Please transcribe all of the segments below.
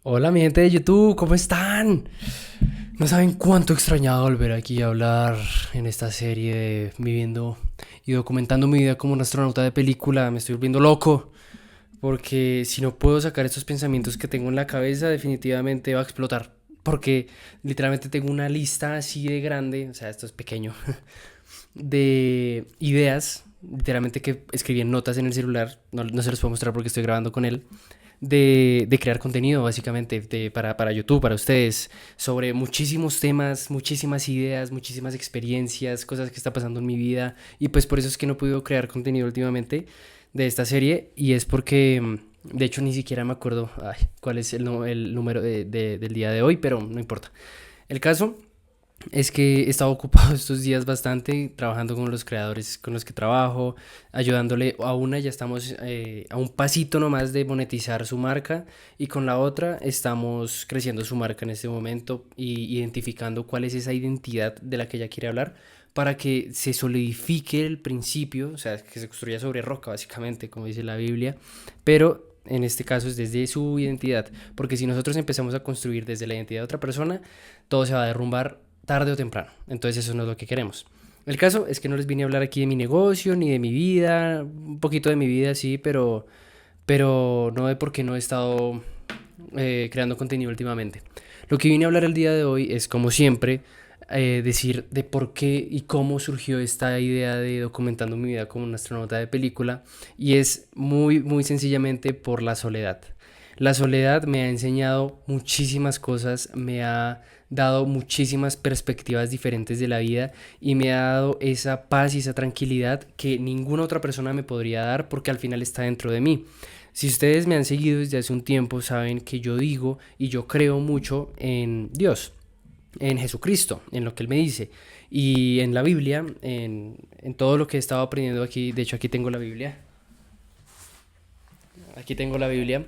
Hola mi gente de YouTube, ¿cómo están? No saben cuánto he extrañado volver aquí a hablar en esta serie de viviendo y documentando mi vida como un astronauta de película. Me estoy volviendo loco porque si no puedo sacar estos pensamientos que tengo en la cabeza, definitivamente va a explotar. Porque literalmente tengo una lista así de grande, o sea, esto es pequeño, de ideas, literalmente que escribí en notas en el celular. No se los puedo mostrar porque estoy grabando con él de crear contenido, básicamente, para YouTube, para ustedes, sobre muchísimos temas, muchísimas ideas, muchísimas experiencias, cosas que está pasando en mi vida. Y pues por eso es que no he podido crear contenido últimamente de esta serie. Y es porque, de hecho, ni siquiera me acuerdo cuál es el número del día de hoy, pero no importa. El caso es que he estado ocupado estos días bastante trabajando con los creadores con los que trabajo, ayudándole a una, ya estamos a un pasito nomás de monetizar su marca y con la otra estamos creciendo su marca en este momento y identificando cuál es esa identidad de la que ella quiere hablar para que se solidifique el principio, o sea, que se construya sobre roca básicamente, como dice la Biblia, pero en este caso es desde su identidad, porque si nosotros empezamos a construir desde la identidad de otra persona, todo se va a derrumbar tarde o temprano. Entonces eso no es lo que queremos. El caso es que no les vine a hablar aquí de mi negocio ni de mi vida, un poquito de mi vida sí, pero no de por qué no he estado creando contenido últimamente. Lo que vine a hablar el día de hoy es, como siempre, decir de por qué y cómo surgió esta idea de documentando mi vida como un astronauta de película, y es muy sencillamente por la soledad. La soledad me ha enseñado muchísimas cosas, me ha dado muchísimas perspectivas diferentes de la vida y me ha dado esa paz y esa tranquilidad que ninguna otra persona me podría dar porque al final está dentro de mí. Si ustedes me han seguido desde hace un tiempo, saben que yo digo y yo creo mucho en Dios, en Jesucristo, en lo que Él me dice. Y en la Biblia, en todo lo que he estado aprendiendo aquí. De hecho, aquí tengo la Biblia. Aquí tengo la Biblia.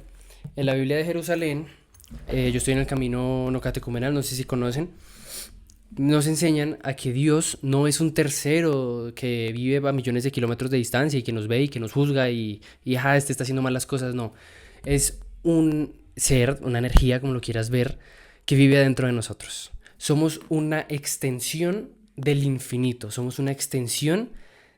En la Biblia de Jerusalén, yo estoy en el camino no catecumenal, no sé si conocen. Nos enseñan a que Dios no es un tercero que vive a millones de kilómetros de distancia y que nos ve y que nos juzga este está haciendo mal las cosas. No, es un ser, una energía, como lo quieras ver, que vive adentro de nosotros. Somos una extensión del infinito, somos una extensión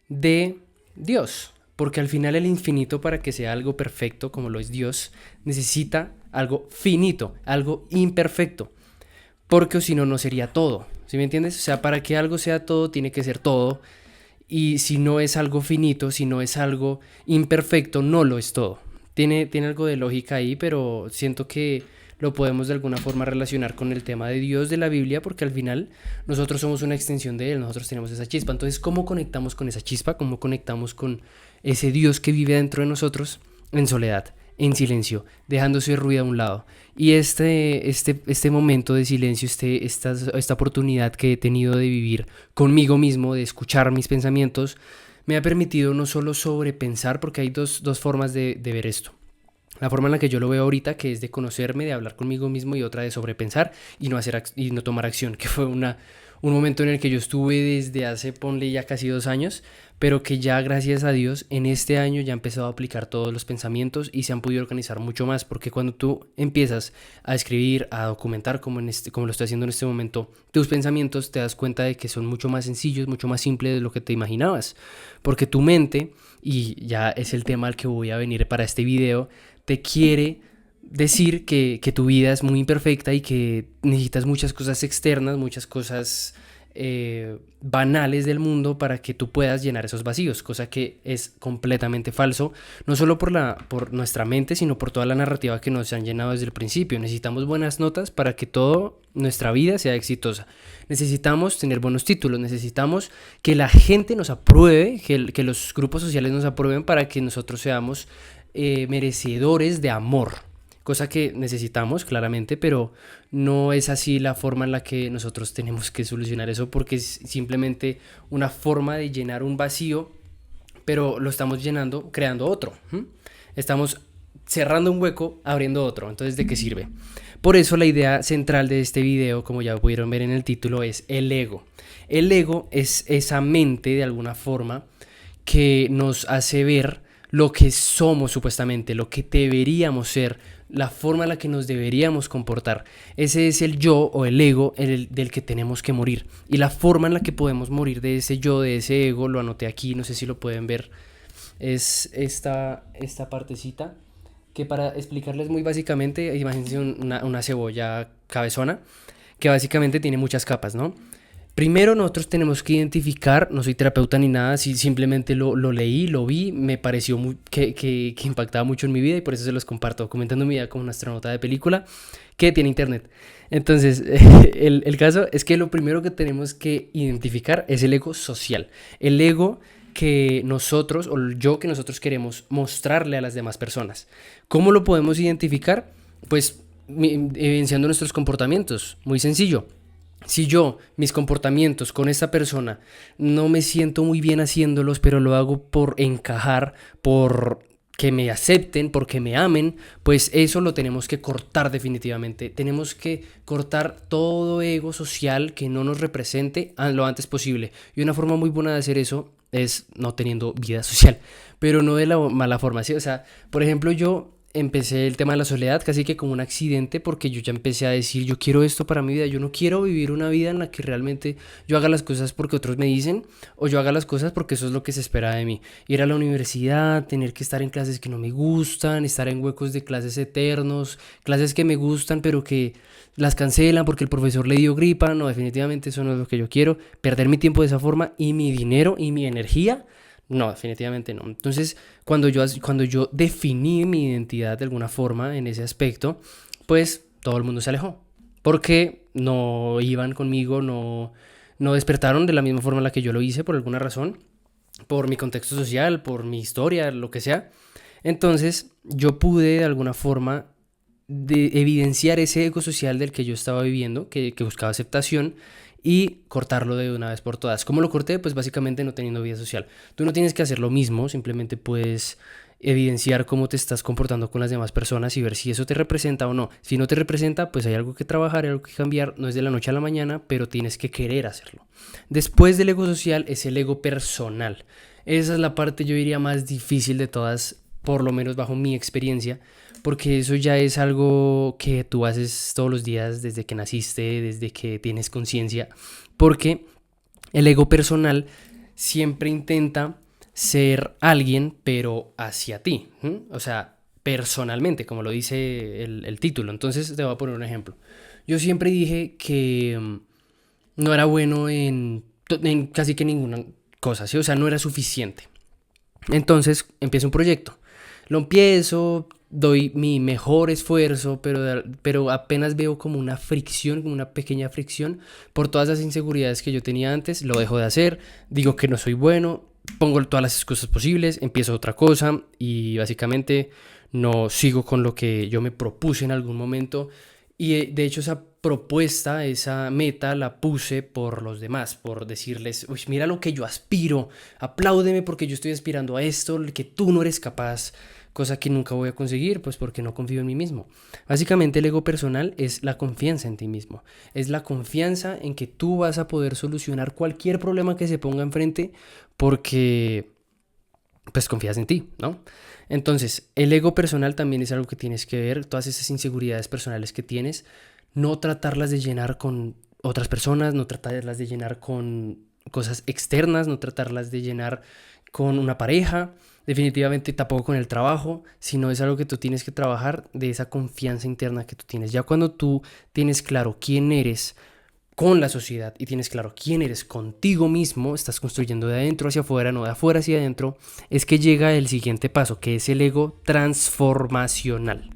de Dios, porque al final el infinito, para que sea algo perfecto como lo es Dios, necesita algo finito, algo imperfecto, porque si no, no sería todo. ¿Sí me entiendes? O sea, para que algo sea todo, tiene que ser todo. Y si no es algo finito, si no es algo imperfecto, no lo es todo. Tiene algo de lógica ahí, pero siento que lo podemos de alguna forma relacionar con el tema de Dios de la Biblia, porque al final nosotros somos una extensión de Él, nosotros tenemos esa chispa. Entonces, ¿cómo conectamos con esa chispa? ¿Cómo conectamos con ese Dios que vive dentro de nosotros en soledad, en silencio, dejando ese ruido a un lado? Y este momento de silencio, esta oportunidad que he tenido de vivir conmigo mismo, de escuchar mis pensamientos, me ha permitido no solo sobrepensar, porque hay dos formas de ver esto. La forma en la que yo lo veo ahorita, que es de conocerme, de hablar conmigo mismo, y otra de sobrepensar y y no tomar acción, que fue un momento en el que yo estuve desde hace, ponle ya casi 2 años, pero que ya gracias a Dios en este año ya he empezado a aplicar todos los pensamientos y se han podido organizar mucho más, porque cuando tú empiezas a escribir, a documentar como lo estoy haciendo en este momento, tus pensamientos, te das cuenta de que son mucho más sencillos, mucho más simples de lo que te imaginabas, porque tu mente, y ya es el tema al que voy a venir para este video, te quiere decir que tu vida es muy imperfecta y que necesitas muchas cosas externas, muchas cosas banales del mundo para que tú puedas llenar esos vacíos, cosa que es completamente falso, no solo por nuestra mente, sino por toda la narrativa que nos han llenado desde el principio. Necesitamos buenas notas para que toda nuestra vida sea exitosa. Necesitamos tener buenos títulos, necesitamos que la gente nos apruebe, que los grupos sociales nos aprueben para que nosotros seamos merecedores de amor, cosa que necesitamos claramente, pero no es así la forma en la que nosotros tenemos que solucionar eso, porque es simplemente una forma de llenar un vacío, pero lo estamos llenando creando otro. Estamos cerrando un hueco, abriendo otro. Entonces, ¿de qué sirve? Por eso la idea central de este video, como ya pudieron ver en el título, es el ego. El ego es esa mente, de alguna forma, que nos hace ver lo que somos supuestamente, lo que deberíamos ser, la forma en la que nos deberíamos comportar. Ese es el yo o el ego del que tenemos que morir. Y la forma en la que podemos morir de ese yo, de ese ego, lo anoté aquí, no sé si lo pueden ver, es esta partecita, que para explicarles muy básicamente, imagínense una cebolla cabezona, que básicamente tiene muchas capas, ¿no? Primero nosotros tenemos que identificar, no soy terapeuta ni nada, si simplemente lo leí, lo vi, me pareció que impactaba mucho en mi vida y por eso se los comparto, comentando mi vida como un astronauta de película que tiene internet. Entonces, el caso es que lo primero que tenemos que identificar es el ego social, el ego que nosotros, o el yo que nosotros queremos mostrarle a las demás personas. ¿Cómo lo podemos identificar? Pues evidenciando nuestros comportamientos, muy sencillo. Si yo, mis comportamientos con esta persona, no me siento muy bien haciéndolos, pero lo hago por encajar, por que me acepten, porque me amen, pues eso lo tenemos que cortar definitivamente. Tenemos que cortar todo ego social que no nos represente lo antes posible. Y una forma muy buena de hacer eso es no teniendo vida social, pero no de la mala forma, ¿sí? O sea, por ejemplo, yo empecé el tema de la soledad casi que como un accidente porque yo ya empecé a decir, yo quiero esto para mi vida, yo no quiero vivir una vida en la que realmente yo haga las cosas porque otros me dicen o yo haga las cosas porque eso es lo que se espera de mí. Ir a la universidad, tener que estar en clases que no me gustan, estar en huecos de clases eternos, clases que me gustan pero que las cancelan porque el profesor le dio gripa, no, definitivamente eso no es lo que yo quiero, perder mi tiempo de esa forma y mi dinero y mi energía. No, definitivamente no. Entonces, cuando yo definí mi identidad de alguna forma en ese aspecto, pues todo el mundo se alejó. Porque no iban conmigo, no despertaron de la misma forma en la que yo lo hice por alguna razón, por mi contexto social, por mi historia, lo que sea. Entonces, yo pude de alguna forma de evidenciar ese ego social del que yo estaba viviendo, que buscaba aceptación y cortarlo de una vez por todas. ¿Cómo lo corté? Pues básicamente no teniendo vida social. Tú no tienes que hacer lo mismo, simplemente puedes evidenciar cómo te estás comportando con las demás personas y ver si eso te representa o no. Si no te representa, pues hay algo que trabajar, hay algo que cambiar, no es de la noche a la mañana, pero tienes que querer hacerlo. Después del ego social es el ego personal. Esa es la parte, yo diría, más difícil de todas, por lo menos bajo mi experiencia, porque eso ya es algo que tú haces todos los días desde que naciste, desde que tienes conciencia, porque el ego personal siempre intenta ser alguien, pero hacia ti, ¿sí? O sea, personalmente, como lo dice el título. Entonces te voy a poner un ejemplo. Yo siempre dije que no era bueno en casi que ninguna cosa, ¿sí? O sea, no era suficiente. Entonces empiezo un proyecto. Lo empiezo, doy mi mejor esfuerzo, pero apenas veo como una fricción, como una pequeña fricción por todas las inseguridades que yo tenía antes, lo dejo de hacer, digo que no soy bueno, pongo todas las excusas posibles, empiezo otra cosa y básicamente no sigo con lo que yo me propuse en algún momento y de hecho esa propuesta, esa meta la puse por los demás, por decirles, uy, mira lo que yo aspiro, apláudeme porque yo estoy aspirando a esto, que tú no eres capaz, cosa que nunca voy a conseguir, pues porque no confío en mí mismo. Básicamente el ego personal es la confianza en ti mismo, es la confianza en que tú vas a poder solucionar cualquier problema que se ponga enfrente porque pues confías en ti, ¿no? Entonces, el ego personal también es algo que tienes que ver, todas esas inseguridades personales que tienes, no tratarlas de llenar con otras personas, no tratarlas de llenar con cosas externas, no tratarlas de llenar con una pareja, definitivamente tampoco con el trabajo, sino es algo que tú tienes que trabajar de esa confianza interna que tú tienes. Ya cuando tú tienes claro quién eres con la sociedad y tienes claro quién eres contigo mismo, estás construyendo de adentro hacia afuera, no de afuera hacia adentro, es que llega el siguiente paso, que es el ego transformacional.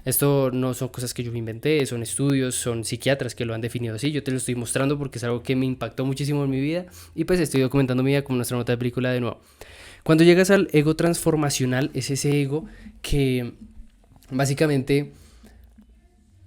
Esto no son cosas que yo me inventé, son estudios, son psiquiatras que lo han definido así. Yo te lo estoy mostrando porque es algo que me impactó muchísimo en mi vida y pues estoy documentando mi vida como nuestra nota de película de nuevo. Cuando llegas al ego transformacional, es ese ego que básicamente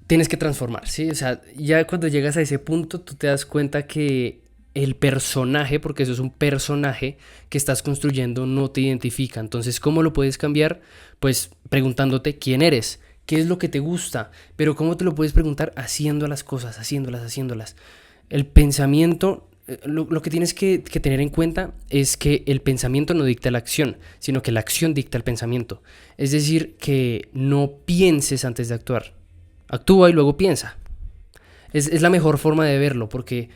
tienes que transformar, ¿sí? O sea, ya cuando llegas a ese punto, tú te das cuenta que el personaje, porque eso es un personaje que estás construyendo, no te identifica. Entonces, ¿cómo lo puedes cambiar? Pues preguntándote quién eres, qué es lo que te gusta, pero ¿cómo te lo puedes preguntar? Haciendo las cosas, haciéndolas. El pensamiento lo que tienes que tener en cuenta es que el pensamiento no dicta la acción, sino que la acción dicta el pensamiento. Es decir, que no pienses antes de actuar. Actúa y luego piensa. Es la mejor forma de verlo, porque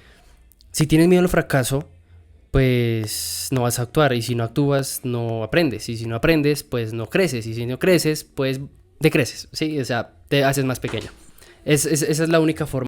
si tienes miedo al fracaso, pues no vas a actuar. Y si no actúas, no aprendes. Y si no aprendes, pues no creces. Y si no creces, pues decreces. ¿Sí? O sea, te haces más pequeño. Esa es la única forma.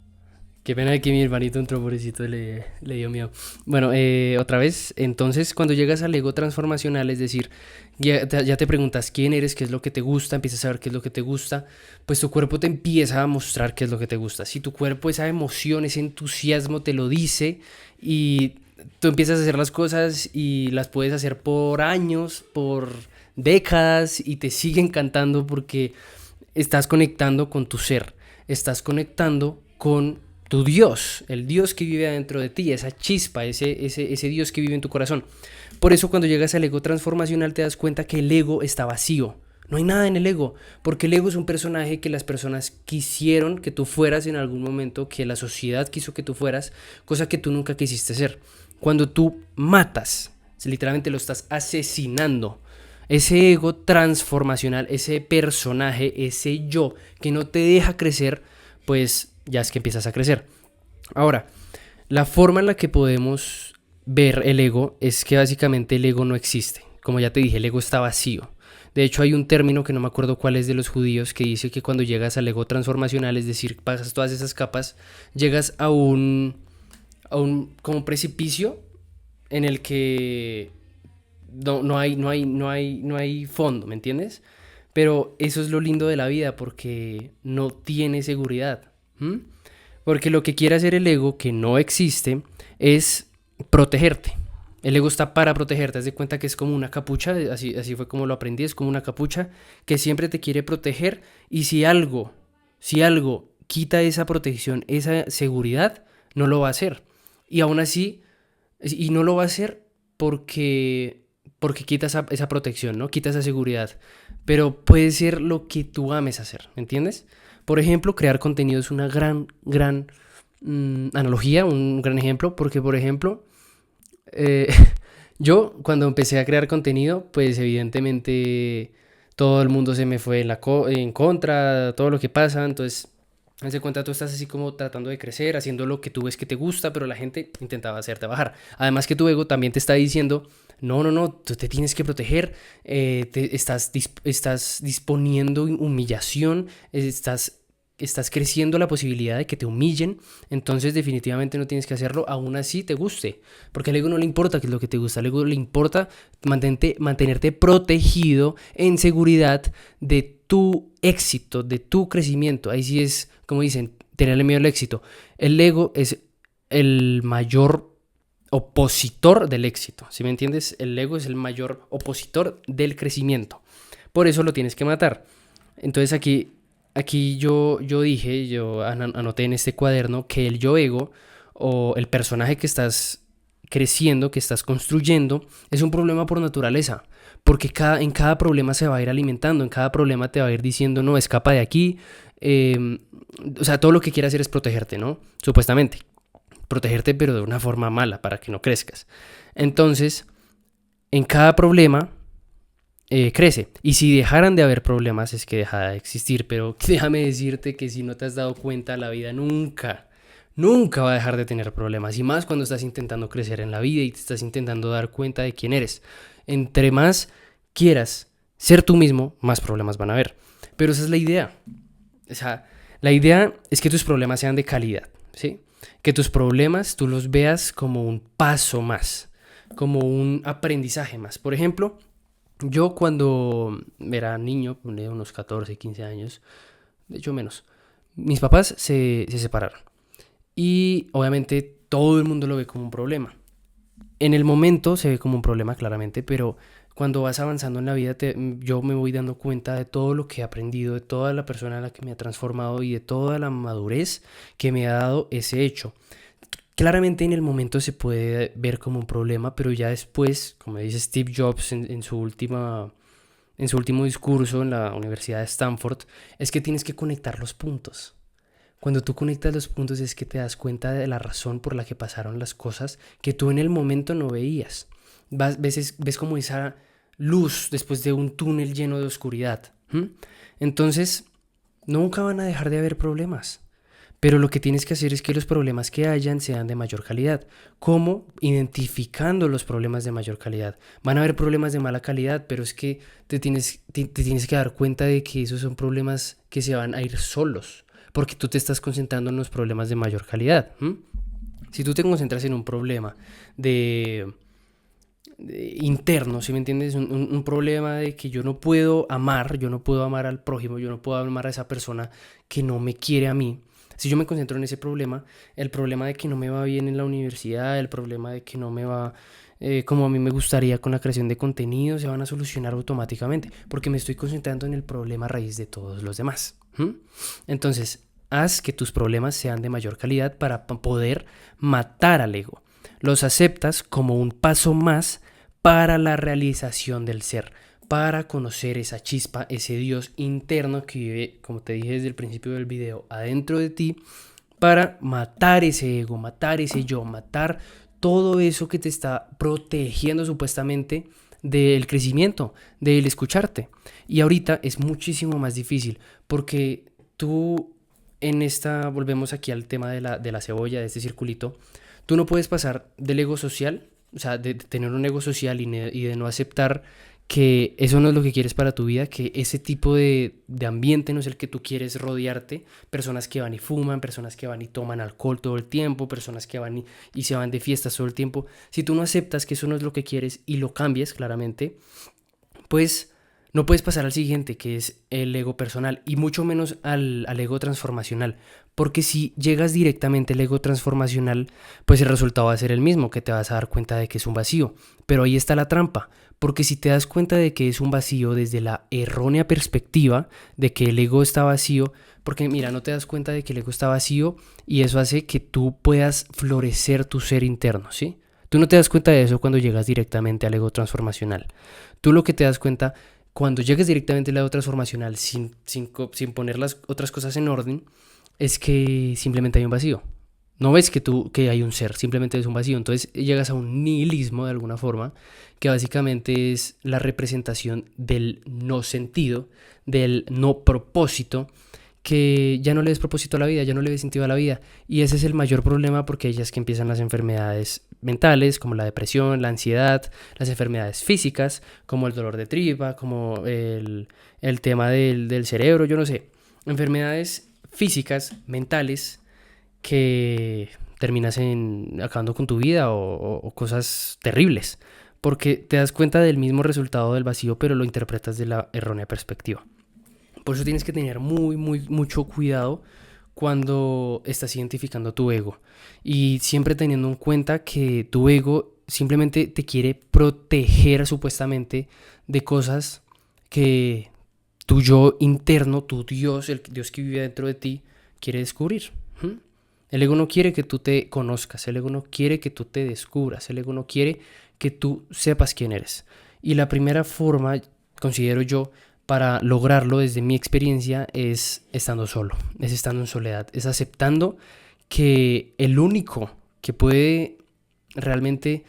Qué pena que mi hermanito, un pobrecito, le dio miedo. Bueno, otra vez, entonces cuando llegas al ego transformacional, es decir, ya te preguntas quién eres, qué es lo que te gusta, empiezas a saber qué es lo que te gusta, pues tu cuerpo te empieza a mostrar qué es lo que te gusta. Si tu cuerpo, esa emoción, ese entusiasmo te lo dice y tú empiezas a hacer las cosas y las puedes hacer por años, por décadas y te sigue encantando porque estás conectando con tu ser, estás conectando con tu Dios, el Dios que vive adentro de ti, esa chispa, ese Dios que vive en tu corazón. Por eso cuando llegas al ego transformacional te das cuenta que el ego está vacío. No hay nada en el ego, porque el ego es un personaje que las personas quisieron que tú fueras en algún momento, que la sociedad quiso que tú fueras, cosa que tú nunca quisiste ser. Cuando tú matas, literalmente lo estás asesinando. Ese ego transformacional, ese personaje, ese yo que no te deja crecer, pues ya es que empiezas a crecer. Ahora, la forma en la que podemos ver el ego es que básicamente el ego no existe. Como ya te dije, el ego está vacío. De hecho, hay un término que no me acuerdo cuál es de los judíos que dice que cuando llegas al ego transformacional, es decir, pasas todas esas capas, llegas a un como precipicio en el que no hay fondo, ¿me entiendes? Pero eso es lo lindo de la vida porque no tiene seguridad. ¿M? Porque lo que quiere hacer el ego, que no existe, es protegerte. El ego está para protegerte. Haz de cuenta que es como una capucha, así fue como lo aprendí, es como una capucha que siempre te quiere proteger y si algo quita esa protección, esa seguridad, no lo va a hacer. Y aún así, y no lo va a hacer porque quita esa protección, ¿no? Quita esa seguridad. Pero puede ser lo que tú ames hacer, ¿me entiendes? Por ejemplo, crear contenido es una gran analogía, un gran ejemplo, porque por ejemplo, eh, yo cuando empecé a crear contenido, pues evidentemente todo el mundo se me fue en contra, todo lo que pasa, entonces haz de cuenta, tú estás así como tratando de crecer, haciendo lo que tú ves que te gusta, pero la gente intentaba hacerte bajar. Además que tu ego también te está diciendo, no, no, no, tú te tienes que proteger, estás disponiendo humillación, estás creciendo la posibilidad de que te humillen, entonces definitivamente no tienes que hacerlo, aún así te guste, porque al ego no le importa qué es lo que te gusta, al ego le importa mantenerte protegido en seguridad de tu éxito, de tu crecimiento. Ahí sí es, como dicen, tenerle miedo al éxito. El ego es el mayor opositor del éxito, ¿sí me entiendes? El ego es el mayor opositor del crecimiento. Por eso lo tienes que matar. Entonces aquí yo anoté en este cuaderno que el yo ego o el personaje que estás creciendo, que estás construyendo, es un problema por naturaleza. Porque en cada problema se va a ir alimentando, en cada problema te va a ir diciendo, no, escapa de aquí. O sea, todo lo que quiere hacer es protegerte, ¿no? Supuestamente. Protegerte, pero de una forma mala, para que no crezcas. Entonces, en cada problema crece. Y si dejaran de haber problemas, es que deja de existir. Pero déjame decirte que si no te has dado cuenta, la vida nunca va a dejar de tener problemas. Y más cuando estás intentando crecer en la vida y te estás intentando dar cuenta de quién eres. Entre más quieras ser tú mismo, más problemas van a haber. Pero esa es la idea. O sea, la idea es que tus problemas sean de calidad, ¿sí? Que tus problemas tú los veas como un paso más, como un aprendizaje más. Por ejemplo, yo cuando era niño, de unos 14, 15 años, de hecho menos, mis papás se separaron. Y obviamente todo el mundo lo ve como un problema. En el momento se ve como un problema claramente, pero cuando vas avanzando en la vida yo me voy dando cuenta de todo lo que he aprendido, de toda la persona en la que me ha transformado y de toda la madurez que me ha dado ese hecho. Claramente en el momento se puede ver como un problema, pero ya después, como dice Steve Jobs en su último discurso en la Universidad de Stanford, es que tienes que conectar los puntos. Cuando tú conectas los puntos es que te das cuenta de la razón por la que pasaron las cosas que tú en el momento no veías. Ves como esa luz después de un túnel lleno de oscuridad. Entonces, nunca van a dejar de haber problemas. Pero lo que tienes que hacer es que los problemas que hayan sean de mayor calidad. ¿Cómo? Identificando los problemas de mayor calidad. Van a haber problemas de mala calidad, pero es que te tienes que dar cuenta de que esos son problemas que se van a ir solos, porque tú te estás concentrando en los problemas de mayor calidad. Si tú te concentras en un problema de interno, ¿sí me entiendes? Un problema de que yo no puedo amar al prójimo, yo no puedo amar a esa persona que no me quiere a mí. Si yo me concentro en ese problema, el problema de que no me va bien en la universidad, el problema de que no me va como a mí me gustaría con la creación de contenido, se van a solucionar automáticamente, porque me estoy concentrando en el problema raíz de todos los demás. Entonces, haz que tus problemas sean de mayor calidad para poder matar al ego. Los aceptas como un paso más para la realización del ser, para conocer esa chispa, ese Dios interno que vive, como te dije desde el principio del video, adentro de ti, para matar ese ego, matar ese yo, matar todo eso que te está protegiendo supuestamente del crecimiento, del escucharte. Y ahorita es muchísimo más difícil porque tú volvemos aquí al tema de la cebolla, de este circulito, tú no puedes pasar del ego social, o sea, de tener un ego social y de no aceptar que eso no es lo que quieres para tu vida, que ese tipo de ambiente no es el que tú quieres rodearte, personas que van y fuman, personas que van y toman alcohol todo el tiempo, personas que van y se van de fiestas todo el tiempo. Si tú no aceptas que eso no es lo que quieres y lo cambias claramente, pues no puedes pasar al siguiente, que es el ego personal, y mucho menos al ego transformacional, porque si llegas directamente al ego transformacional, pues el resultado va a ser el mismo, que te vas a dar cuenta de que es un vacío. Pero ahí está la trampa, porque si te das cuenta de que es un vacío desde la errónea perspectiva de que el ego está vacío, porque mira, no te das cuenta de que el ego está vacío y eso hace que tú puedas florecer tu ser interno, ¿sí? Tú no te das cuenta de eso cuando llegas directamente al ego transformacional. Tú lo que te das cuenta cuando llegues directamente al ego transformacional sin poner las otras cosas en orden, es que simplemente hay un vacío. No ves que hay un ser, simplemente es un vacío. Entonces llegas a un nihilismo de alguna forma, que básicamente es la representación del no sentido, del no propósito, que ya no le des propósito a la vida, ya no le des sentido a la vida. Y ese es el mayor problema porque ahí es que empiezan las enfermedades mentales, como la depresión, la ansiedad, las enfermedades físicas, como el dolor de tripa, como el tema del cerebro, yo no sé. Enfermedades físicas, mentales, que terminas acabando con tu vida o cosas terribles, porque te das cuenta del mismo resultado del vacío, pero lo interpretas de la errónea perspectiva. Por eso tienes que tener mucho cuidado cuando estás identificando tu ego y siempre teniendo en cuenta que tu ego simplemente te quiere proteger supuestamente de cosas que tu yo interno, tu Dios, el Dios que vive dentro de ti, quiere descubrir. El ego no quiere que tú te conozcas, el ego no quiere que tú te descubras, el ego no quiere que tú sepas quién eres. Y la primera forma, considero yo, para lograrlo desde mi experiencia es estando solo, es estando en soledad, es aceptando que el único que puede realmente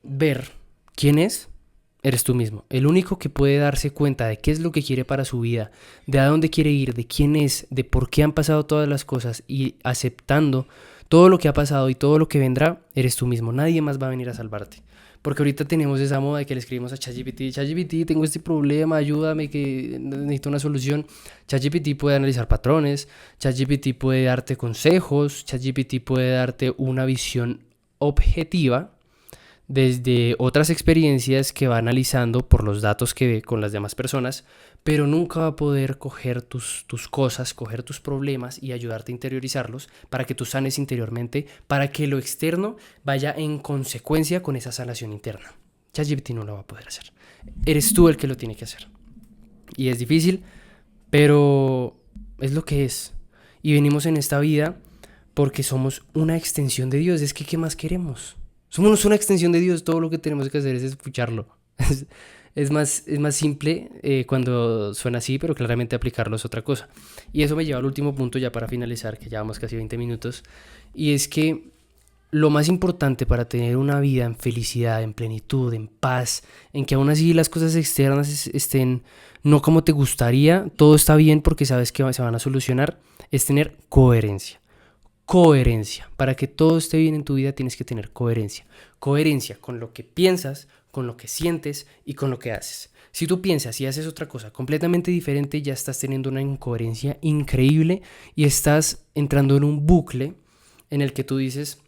ver quién es, eres tú mismo. El único que puede darse cuenta de qué es lo que quiere para su vida, de a dónde quiere ir, de quién es, de por qué han pasado todas las cosas y aceptando todo lo que ha pasado y todo lo que vendrá, eres tú mismo. Nadie más va a venir a salvarte. Porque ahorita tenemos esa moda de que le escribimos a ChatGPT, ChatGPT, tengo este problema, ayúdame, que necesito una solución. ChatGPT puede analizar patrones, ChatGPT puede darte consejos, ChatGPT puede darte una visión objetiva desde otras experiencias que va analizando por los datos que ve con las demás personas, pero nunca va a poder coger tus cosas, coger tus problemas y ayudarte a interiorizarlos para que tú sanes interiormente, para que lo externo vaya en consecuencia con esa sanación interna. ChatGPT no lo va a poder hacer. Eres tú el que lo tiene que hacer. Y es difícil, pero es lo que es. Y venimos en esta vida porque somos una extensión de Dios. Es que, ¿qué más queremos? Somos una extensión de Dios, todo lo que tenemos que hacer es escucharlo. Es, es más simple cuando suena así, pero claramente aplicarlo es otra cosa. Y eso me lleva al último punto ya para finalizar, que ya vamos casi 20 minutos, y es que lo más importante para tener una vida en felicidad, en plenitud, en paz, en que aún así las cosas externas estén no como te gustaría, todo está bien porque sabes que se van a solucionar, es tener coherencia. Coherencia. Para que todo esté bien en tu vida tienes que tener coherencia. Coherencia con lo que piensas, con lo que sientes y con lo que haces. Si tú piensas y haces otra cosa completamente diferente, ya estás teniendo una incoherencia increíble y estás entrando en un bucle en el que tú dices,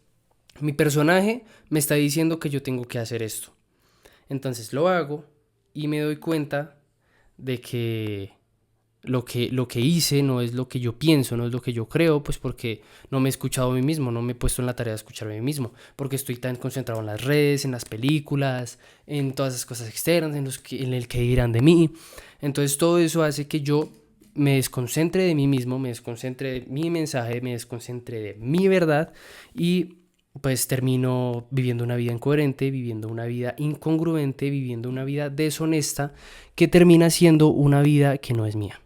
mi personaje me está diciendo que yo tengo que hacer esto. Entonces lo hago y me doy cuenta de que lo que hice no es lo que yo pienso, no es lo que yo creo, pues porque no me he escuchado a mí mismo, no me he puesto en la tarea de escucharme a mí mismo, porque estoy tan concentrado en las redes, en las películas, en todas esas cosas externas, en el que dirán de mí. Entonces todo eso hace que yo me desconcentre de mí mismo, me desconcentre de mi mensaje, me desconcentre de mi verdad y pues termino viviendo una vida incoherente, viviendo una vida incongruente, viviendo una vida deshonesta que termina siendo una vida que no es mía.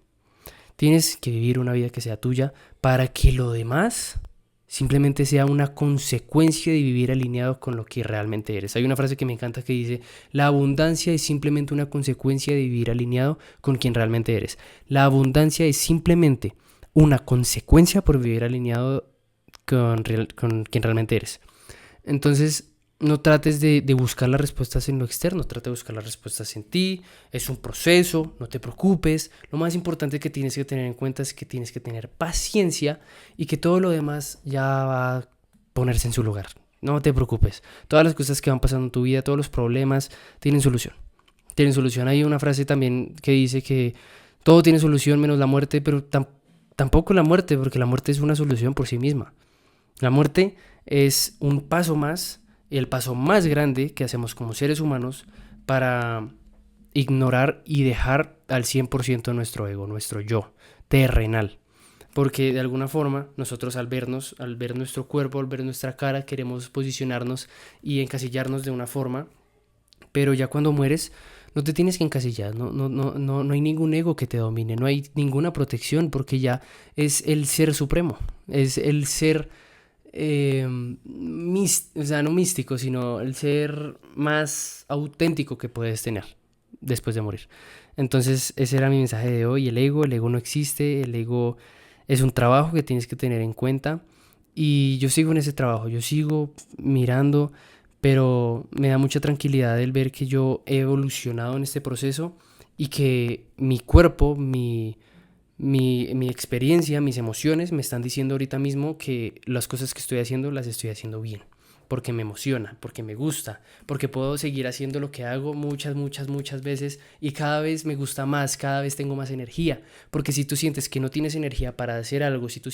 Tienes que vivir una vida que sea tuya para que lo demás simplemente sea una consecuencia de vivir alineado con lo que realmente eres. Hay una frase que me encanta que dice, la abundancia es simplemente una consecuencia de vivir alineado con quien realmente eres. La abundancia es simplemente una consecuencia por vivir alineado con quien realmente eres. Entonces, no trates de buscar las respuestas en lo externo, trata de buscar las respuestas en ti, es un proceso, no te preocupes. Lo más importante que tienes que tener en cuenta es que tienes que tener paciencia y que todo lo demás ya va a ponerse en su lugar. No te preocupes, todas las cosas que van pasando en tu vida, todos los problemas tienen solución. Tienen solución. Hay una frase también que dice que todo tiene solución menos la muerte, pero tampoco la muerte, porque la muerte es una solución por sí misma. La muerte es un paso más, el paso más grande que hacemos como seres humanos para ignorar y dejar al 100% nuestro ego, nuestro yo terrenal. Porque de alguna forma nosotros al vernos, al ver nuestro cuerpo, al ver nuestra cara, queremos posicionarnos y encasillarnos de una forma, pero ya cuando mueres no te tienes que encasillar, no hay ningún ego que te domine, no hay ninguna protección porque ya es el ser supremo, es el ser o sea, no místico, sino el ser más auténtico que puedes tener después de morir. Entonces, ese era mi mensaje de hoy. El ego no existe, el ego es un trabajo que tienes que tener en cuenta. Y yo sigo en ese trabajo, yo sigo mirando, pero me da mucha tranquilidad el ver que yo he evolucionado en este proceso y que mi cuerpo, mi experiencia, mis emociones me están diciendo ahorita mismo que las cosas que estoy haciendo las estoy haciendo bien. Porque me emociona, porque me gusta, porque puedo seguir haciendo lo que hago muchas veces y cada vez me gusta más, cada vez tengo más energía. Porque si tú sientes que no tienes energía para hacer algo, si tú